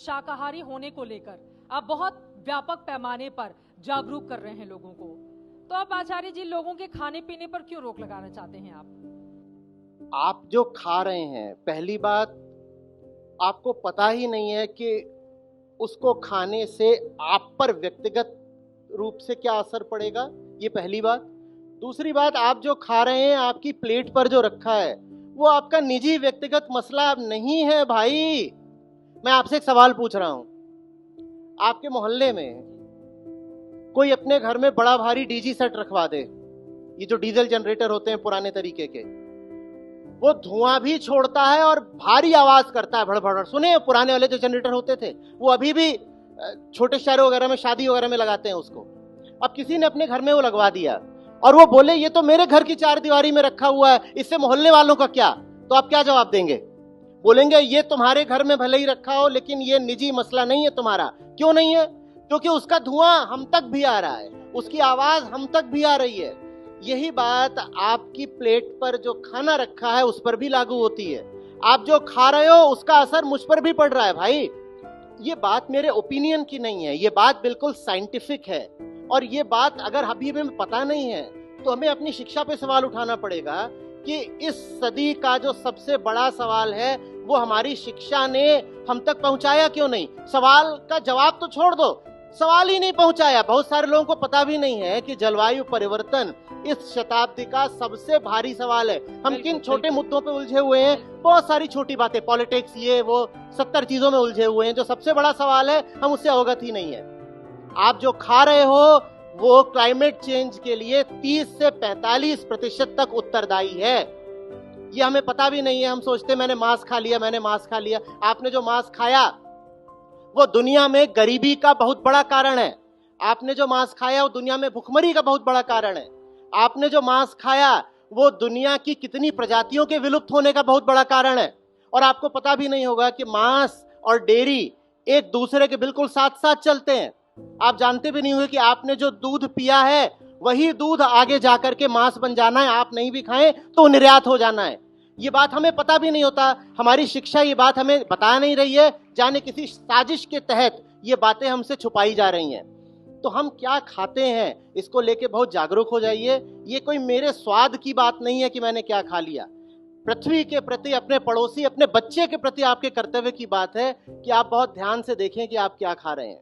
शाकाहारी होने को लेकर आप बहुत व्यापक पैमाने पर जागरूक कर रहे हैं लोगों को, तो आप आचार्य जी लोगों के खाने पीने पर क्यों रोक लगाना चाहते हैं? आप जो खा रहे हैं, पहली बात आपको पता ही नहीं है कि उसको खाने से आप पर व्यक्तिगत रूप से क्या असर पड़ेगा, ये पहली बात। दूसरी बात, आप जो खा रहे हैं, आपकी प्लेट पर जो रखा है वो आपका निजी व्यक्तिगत मसला नहीं है भाई। मैं आपसे एक सवाल पूछ रहा हूं, आपके मोहल्ले में कोई अपने घर में बड़ा भारी डीजी सेट रखवा दे, ये जो डीजल जनरेटर होते हैं पुराने तरीके के, वो धुआं भी छोड़ता है और भारी आवाज करता है, भड़भड़। सुने पुराने वाले जो जनरेटर होते थे, वो अभी भी छोटे शहरों वगैरह में, शादी वगैरह में लगाते हैं उसको। अब किसी ने अपने घर में वो लगवा दिया और वो बोले ये तो मेरे घर की चार दीवारी में रखा हुआ है, इससे मोहल्ले वालों का क्या? तो आप क्या जवाब देंगे? बोलेंगे ये तुम्हारे घर में भले ही रखा हो, लेकिन ये निजी मसला नहीं है तुम्हारा। क्यों नहीं है? क्योंकि उसका धुआं हम तक भी आ रहा है, उसकी आवाज हम तक भी आ रही है। यही बात आपकी प्लेट पर जो खाना रखा है उस पर भी लागू होती है। आप जो खा रहे हो उसका असर मुझ पर भी पड़ रहा है भाई। ये बात मेरे ओपिनियन की नहीं है, ये बात बिल्कुल साइंटिफिक है। और ये बात अगर अभी हमें पता नहीं है तो हमें अपनी शिक्षा पे सवाल उठाना पड़ेगा कि इस सदी का जो सबसे बड़ा सवाल है वो हमारी शिक्षा ने हम तक पहुंचाया क्यों नहीं। सवाल का जवाब तो छोड़ दो, सवाल ही नहीं पहुंचाया। बहुत सारे लोगों को पता भी नहीं है कि जलवायु परिवर्तन इस शताब्दी का सबसे भारी सवाल है। हम किन छोटे मुद्दों पे उलझे हुए हैं, बहुत सारी छोटी बातें, पॉलिटिक्स, ये वो 70 चीजों में उलझे हुए हैं। जो सबसे बड़ा सवाल है हम उससे अवगत ही नहीं है। आप जो खा रहे हो वो क्लाइमेट चेंज के लिए 30 से 45% तक उत्तरदायी है। ये हमें पता भी नहीं है। हम सोचते मैंने मांस खा लिया, मैंने मांस खा लिया। आपने जो मांस खाया वो दुनिया में गरीबी का बहुत बड़ा कारण है। आपने जो मांस खाया वो दुनिया में भुखमरी का बहुत बड़ा कारण है। आपने जो मांस खाया वो दुनिया की कितनी प्रजातियों के विलुप्त होने का बहुत बड़ा कारण है। और आपको पता भी नहीं होगा कि मांस और डेयरी एक दूसरे के बिल्कुल साथ साथ चलते हैं। आप जानते भी नहीं होंगे कि आपने जो दूध पिया है वही दूध आगे जाकर के मांस बन जाना है। आप नहीं भी खाएं तो निर्यात हो जाना है। ये बात हमें पता भी नहीं होता। हमारी शिक्षा ये बात हमें बता नहीं रही है। जाने किसी साजिश के तहत ये बातें हमसे छुपाई जा रही हैं। तो हम क्या खाते हैं इसको लेके बहुत जागरूक हो जाइए। ये कोई मेरे स्वाद की बात नहीं है कि मैंने क्या खा लिया। पृथ्वी के प्रति, अपने पड़ोसी, अपने बच्चे के प्रति आपके कर्तव्य की बात है कि आप बहुत ध्यान से देखें कि आप क्या खा रहे हैं।